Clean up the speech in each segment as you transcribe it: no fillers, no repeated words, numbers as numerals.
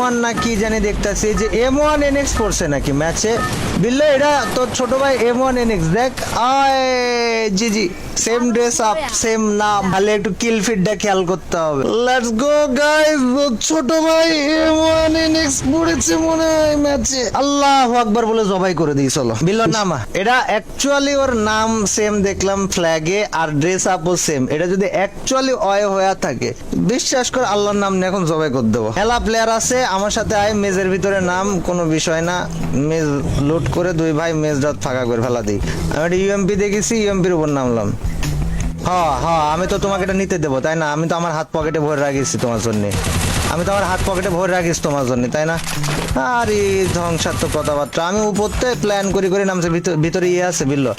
One না কি জানি দেখতেছি যে M1NX পড়ছে নাকি ম্যাচে। বিল্লা এটা তোর ছোট ভাই M1NX দেখ, আয় জি জি সেম ড্রেস আপ সেম নাম, তাহলে একটু কিল ফিটটা খেয়াল করতে হবে। লেটস গো গাইস, ছোট ভাই M1NX পড়েছে মনে হয় ম্যাচে। আল্লাহু আকবার বলে জবাই করে দিই চলো। বিল্লার নামা এটা অ্যাকচুয়ালি ওর নাম সেম দেখলাম ফ্ল্যাগে আর ড্রেস আপও সেম। এটা যদি অ্যাকচুয়ালি অয় হয়ে থাকে বিশ্বাস কর আল্লাহর নাম নিয়ে এখন জবাই করে দেবো। খেলা প্লেয়ার আছে আমার সাথে, আয় মেজের ভিতরে নাম কোনো বিষয় না, মেজ লোড করে দুই ভাই মেজ ডট ফাঁকা করে ফেলা দিই। আমি একটা ইউএমপি দেখেছি, ইউএমপির উপর নামলাম। হ্যাঁ হ্যাঁ আমি তো তোমাকে এটা নিতে দেবো তাই না, আমি তো আমার হাত পকেটে ভরে রাখিছি তোমার জন্য, আমি তো আমার হাত পকেটে ভরে রাখিস তোমার জন্য তাই না। আরে ধ্বংসাত্মক কথাবার্তা, আমি উপরতে প্ল্যান করি করে নামছে, ভিতরে ইয়ে আছে বিল্লো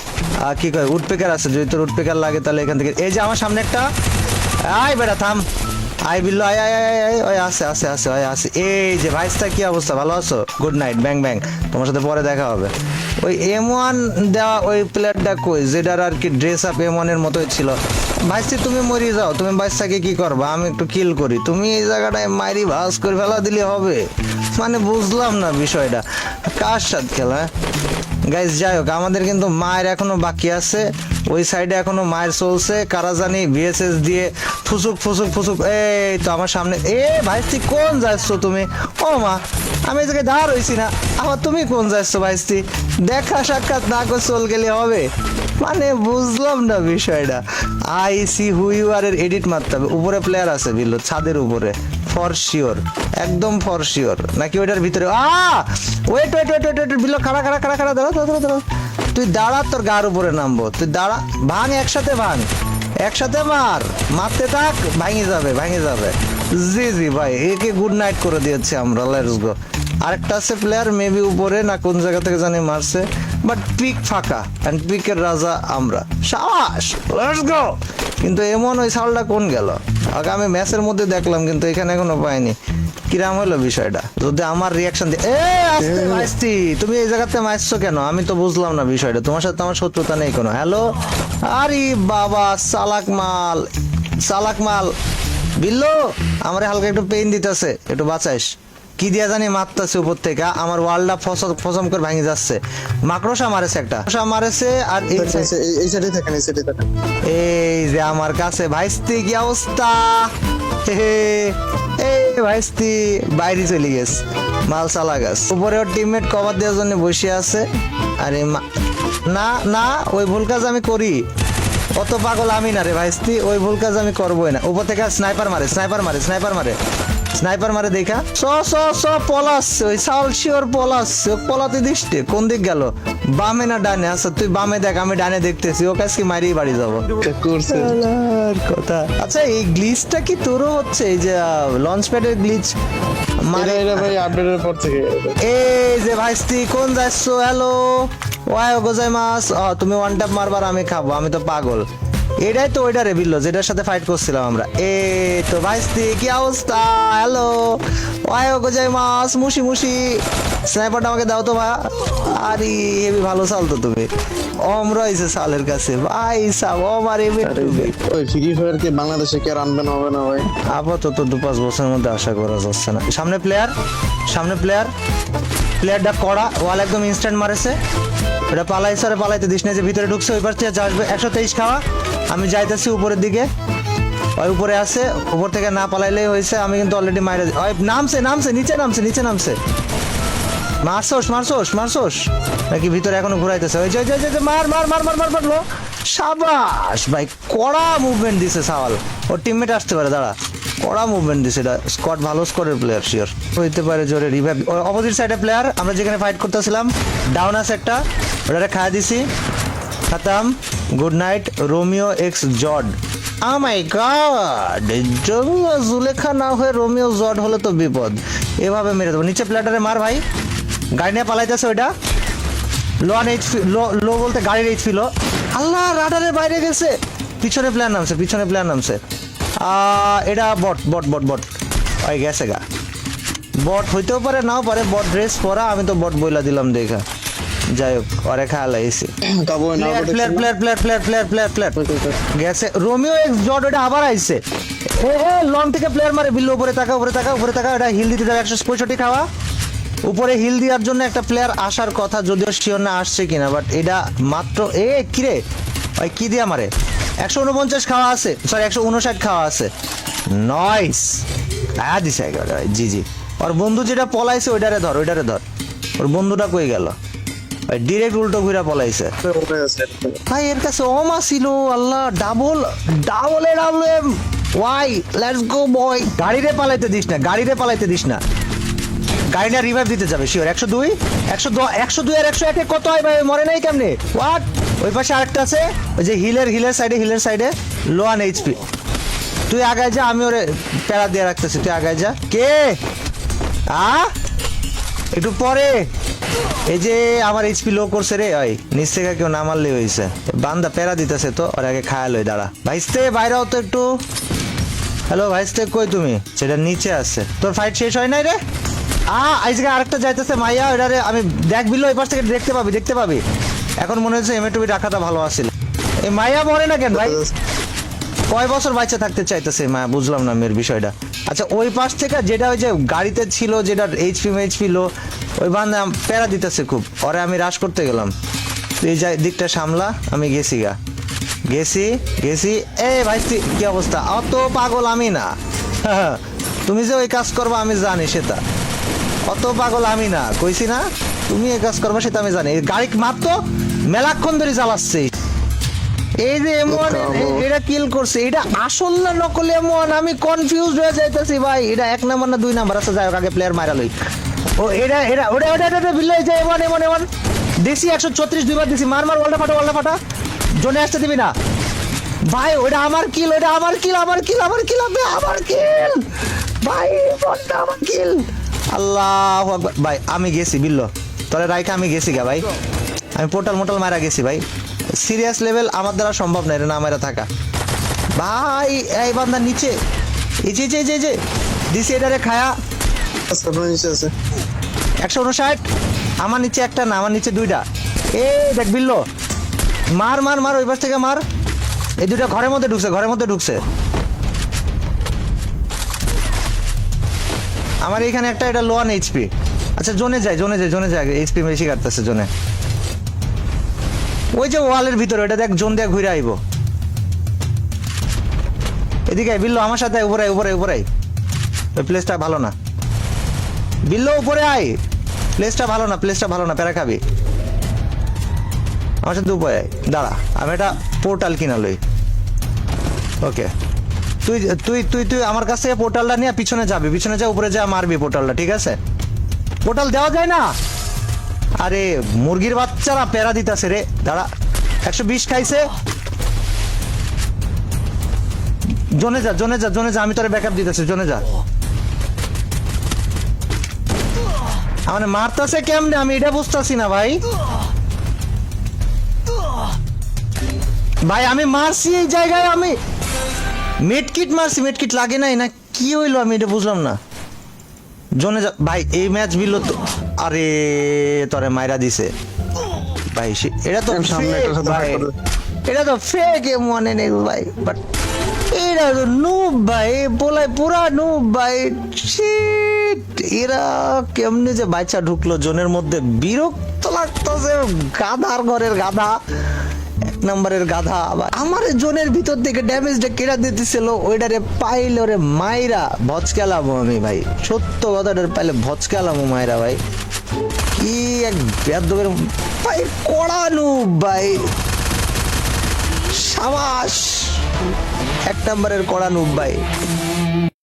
কি কয় উডপেকার আছে, যদি তোর উডপেকার লাগে তাহলে এখান থেকে এই যে আমার সামনে একটা, আয় বেটা থাম, আই বিল্লো আয় আয় আয় আয় ওই আসে আসে আসে ওই আসে। এই যে ভাইস্তা কি অবস্থা, ভালো আছো? গুড নাইট, ব্যাং ব্যাং, তোমার সাথে পরে দেখা হবে। ওই M1 দেওয়া ওই প্লেয়ারটা কই যেটার আর কি ড্রেস আপ M1 এর মতোই ছিল। ভাইস্তি তুমি মরি যাও, তুমি বাইস্তাকে কি করবা, আমি একটু কিল করি, তুমি এই জায়গাটায় মাইরি ভাস করে ফেলা দিলে হবে, মানে বুঝলাম না বিষয়টা কার সাথে খেলা। গাইস যাই হোক আমাদের কিন্তু মায়ের এখনো বাকি আছে, ওই সাইডে এখনো মায়ের চলছে, কারা জানি VSS দিয়ে ফুসুক ফুসুক ফুসুক। এই তো আমার সামনে, এ ভাইস্তি কোন যাচ্ছ তুমি? ও মা আমি এই জায়গায় দাঁড় হইছি না, আবার তুমি কোন যাচ্ছ ভাইস্তি? দেখা সাক্ষাৎ না করে চল গেলে হবে, মানে বুঝলাম না বিষয়টা। I see who you are এর এডিট মারতে হবে। উপরে প্লেয়ার আছে বিল্লো ছাদের উপরে ফর শিওর, একদম ফর শিওর, নাকি ওইটার ভিতরে? ওয়েট ওয়েট ওয়েট ওয়েট বিল্লো খাড়া খাড়া খাড়া খাড়া, দাঁড়া দাঁড়া দাঁড়া, তুই দাঁড়া তোর গার উপরে নামবো, তুই দাঁড়া, ভাঙ একসাথে ভাঙ, একসাথে মার, মারতে থাক, ভাঙে যাবে ভাঙে যাবে। জি জি ভাই একে গুড নাইট করে দিয়েছি আমরা, লেটস গো। আরেকটা আছে প্লেয়ার মেবি উপরে না কোন জায়গা থেকে জানি মারছে, বাট পিক ফাঁকা এন্ড পিকের রাজা আমরা, সাবাস লেটস গো। কিন্তু এমন ওই সালটা কোন গেল, আগে আমি ম্যাচের মধ্যে দেখলাম কিন্তু এখানে এখনো পাইনি, কিরাম হলো বিষয়টা? যদি আমার রিয়াকশন দিয়ে আসতে তুমি এই জায়গাতে মারছো কেন, আমি তো বুঝলাম না বিষয়টা, তোমার সাথে আমার শত্রুতা নেই কোনো। হ্যালো আরে বাবা চালাক মাল, চালাক মাল বিল্লো, আমার হালকা একটু পেইন দিতেছে, একটু বাঁচাইস। কি দিয়া জানি মারতেছে উপর থেকে, আমার ওয়ালটা ফসম করে ভাঙে যাচ্ছে। মাকড়সা মারেছে একটা, মারেছে আর এই সাইডে থাকেন, এই সাইডে থাকেন। এই যে আমার কাছে ভাইস্তি কি অবস্থা, এই ভাইস্তি বাইরে চলে গেছে, মাল চালা গাছ। উপরে ওর টিমমেট কভার দেওয়ার জন্য বসে আছে। আরে না না ওই ভুল কাজ আমি করি, অত পাগল আমি না রে ভাইস্তি, ওই ভুল কাজ আমি করবোই না। উপর থেকে স্নাইপার মারে স্নাইপার মারে স্নাইপার মারে স্নাইপার মারে দেখা পলাস, ওই সাল শিওর পলাস, পলাতে দিসতে কোন দিক গেল, বামে না ডানে? আচ্ছা তুই বামে দেখ, আমি ডানে দেখতেছি, ও কাছে মারি বাড়ি যাবো কথা। আচ্ছা এই গ্লিচটা কি তোরও হচ্ছে, এই যে লঞ্চ প্যাডের গ্লিচ? এই যে ভাইস্তি কোন যাচ্ছ? হ্যালো ওয়াই গোজাই মাস, তুমি ওয়ান ট্যাপ মারবার আমি খাবো, আমি তো পাগল। এটাই তো ওইটা রে বিল্লো যেটার সাথে ফাইট করছিলাম আমরা। এই তো ভাইস্তি কি অবস্থা, হ্যালো ওয়াই গোজাই মাস, মুশি মুশি, স্নাইপারটা আমাকে দাও তো ভাই। আরে হেবি ভালো চাল তো তুমি, অমরা হইছে সালের কাছে ভাই সাব আমার এমনি। ওই ফ্রি ফায়ার কি বাংলাদেশে কে রানবে না হবে না ভাই? আপাতত 2-5 বছরের মধ্যে আশা করা যাচ্ছে না। সামনে প্লেয়ার, সামনে প্লেয়ার, প্লেয়ারটা কড়া, ওয়াল একদম ইনস্ট্যান্ট মারেছে। এটা পালাইছে, আরে পালাইতে দিস না, যে ভিতরে ঢুকছে ওই পাশ থেকে আসবে। 123 খাওয়া, আমি যাইতেছি উপরের দিকে, ওই উপরে আছে, উপর থেকে না পালাইলেই হয়েছে। আমি কিন্তু অলরেডি মাইরে নামছে নামছে নিচে নামছে নিচে নামছে। মারছোস মারছোস মারছোস নাকি ভিতরে এখনো ঘুরাইতেছে? ওই যে মার মার মার মার মার মারলো, সাবাস ভাই, কড়া মুভমেন্ট দিছে সাওয়াল। ওর টিমমেট আসতে পারে, দাঁড়া, কড়া মুভমেন্ট দিছে, এটা স্কোয়াড ভালো স্কোয়াডের প্লেয়ার শিওর হইতে পারে। জোরে রিভাইভ, অপোজিট সাইডে প্লেয়ার, আমরা যেখানে ফাইট করতেছিলাম ডাউন আছে একটা, ওটারে খাওয়া দিছি, খতম। গুড নাইট রোমিও এক্স জর্ড। Oh my god, Romeo Zulekha না হয়ে রোমিও জর্ড হলে তো বিপদ, এভাবে মেরে দেবো। নিচে প্লেয়ারটারে মার ভাই, গাড়ি নিয়ে পালাইতেছে ওইটা, লো বলতে গাড়ির এইচ ছিল। আল্লাহ রাডারের বাইরে গেছে, পিছনে প্লেয়ার নামছে, পিছনে প্লেয়ার নামছে। এটা বট বট বট বট ওই গেছে গা, বট হইতেও পারে নাও পারে, বট ড্রেস পরা, আমি তো বট বইলা দিলাম দেখা। যাই হোক ওরে খেয়াল আইছি কাবু না প্লেয়ার গেছে রোমিও এক্স জট ওটা আবার আইছে লং থেকে প্লেয়ার মারে বিল্লো উপরে তাকা এটা হিল দিতে যাবে 165 খাওয়া উপরে হিল দেওয়ার জন্য একটা প্লেয়ার আসার কথা, যদিও শিওর না আসছে কিনা, বাট এটা মাত্র কিরে ভাই কি দিয়া মারে 149 খাওয়া আছে, সরি 159 খাওয়া আছে। নয়েস দিছে একেবারে ভাই, জি ওর বন্ধু যেটা পলাইছে ওইটারে ধর ওর বন্ধুটা কই গেল ভাই, ডিরেক্ট উল্টো ঘুরা পলাইছে ভাই। এর কাছে ওমা ছিল, আল্লাহ double M Y let's go boy. গাড়িরে পালাইতে দিস না গাড়িটা রিভাইভ দিতে যাবে শিওর। 102 আর 101 কত হয় ভাই, মরে নাই কেমনে হোয়াট। ওই পাশে আরেকটা আছে, ওই যে হিলের সাইডে লো অন এইচপি। তুই আগায় যা, আমি ওরে প্যারা দিয়ে রাখতেছি, তুই আগায় যা। কে একটু পরে এই যে আমার এইচপি লো করছে রে, ওই নিচ থেকে কেউ না মারলে হয়েছে, বান্দা প্যারা দিতেছে তো ওর আগে খায়াল ওই দাঁড়া। ভাইস্তে বাইরেও তো একটু। হ্যালো ভাইস্তে কই তুমি? সেটা নিচে আছে, তোর ফাইট শেষ হয় নাই রে। আজকে আরেকটা যাইতেছে মাইয়া, ওইটারে আমি দেখ বিলো এই পাশ থেকে দেখতে পাবি। এখন মনে হচ্ছে এমএটুবি রাখাটা ভালো আছিল। এই মাইয়া মরে না কেন ভাই? কয় বছর বাচ্চা থাকতে চাইতেছে মায়া, বুঝলাম না মেয়ের বিষয়টা। আচ্ছা ওই পাশ থেকে যেটা ওই যে গাড়িতে ছিল, যেটা এইচপি লো, ওই বান্ধা প্যারা দিতেছে খুব, ওরে আমি রাশ করতে গেলাম। তুই এই দিকটা সামলা, আমি গেছি। ভাই কি অবস্থা? অত পাগল আমি না, তুমি যে ওই কাজ করবা আমি জানি, সেটা অত পাগল আমি না, কইছি না তুমি এই কাজ করবা সেটা আমি জানি। গাড়ি মাত্র মেলাক্ষণ ধরে জ্বালাচ্ছে। এই যে এমন এটা কিল করছে, এটা আসল না নকল এমন, আমি কনফিউজড হয়ে যাইতেছি ভাই। এটা 1 নাম্বার না 2 নাম্বার আছে, যাই হোক আগে প্লেয়ার মারা লই। ও ওটা বিল্লাই যায় এমন দেশি 134 দুইবার দিছি। মার ওয়ালটা ফাটা জোনে আসতে দিবি না ভাই। ওটা আমার কিল ভাই, বলটা আমার কিল। আল্লাহু আকবার ভাই, আমি গেছি বিল্লো তলে রাইখা, আমি গেছি গা ভাই। আমি পোর্টাল মারা গেছি ভাই। সিরিয়াস লেভেল আমার দ্বারা সম্ভব না এটা না মারা থাকা ভাই। এই বান্দা নিচে এই যে দিছি, এটারে খায়া 159। আমার নিচে একটা না, আমার নিচে 2টা। দেখ বিল্লো মার ওই পাশ থেকে মার। এই 2টা ঘরের মধ্যে ঢুকছে। আমার এইখানে একটা, এটা লো অন এইচপি। আচ্ছা জোনে যায় এইচপি বেশি কাটতেছে জোনে। ওই যে ওয়ালের ভিতরে ওটা দেখ, জোন দিয়ে ঘুরে আইব। এদিকে বিল্লো আমার সাথে উপরে ওই প্লেসটা ভালো না বিল্লো, উপরে আয়। প্লেসটা ভালো না প্যারা খাবি। আমার সাথে উপরে আয়, দাঁড়া আমি একটা পোর্টাল কিনা লই। ওকে তুই আমার কাছ থেকে পোর্টালটা নিয়ে পিছনে যা, উপরে যা মারবি পোর্টালটা, ঠিক আছে? পোর্টাল দেওয়া যায় না? আরে মুরগির বাচ্চারা প্যারা দিতেছে রে, দাঁড়া। 120 খাইছে। জোনে যা, আমি তোরে ব্যাকআপ দিতেছি, জোনে যা। আমার মারতাছে কেমনে আমি এটা বুঝতেছি না ভাই। আমি মারছি এই জায়গায়, আমি মেডকিট মারছি, মেডকিট লাগে নাই না কি হইলো আমি এটা বুঝলাম না। জোনে যা ভাই, এই ম্যাচ বিলো তো। আরে তোরে মাইরা দিছে ভাই, এটা তো এটা তো ফেক মনে নেই ভাই, বাট এটা তো নুব ভাই, বলাই পুরা নুব ভাই। এরা কেমনে যে বাচ্চা ঢুকলো জোনের মধ্যে, বিরক্ত লাগতেছে। গাধার ঘরের গাধা, 1 নম্বরের গাধা। আবার আমার জোনের ভিতর থেকে ড্যামেজটা কেটে দিতেছিল, ওইটারে পাইলে ওরে মাইরা ভচকালাম আমি ভাই। সত্য কথাটার পাইলে ভচকালাম মাইরা ভাই। কি এক বেদবের ভাই, কড়ানো ভাই, সাবাস 1 নম্বরের কড়ানো ভাই।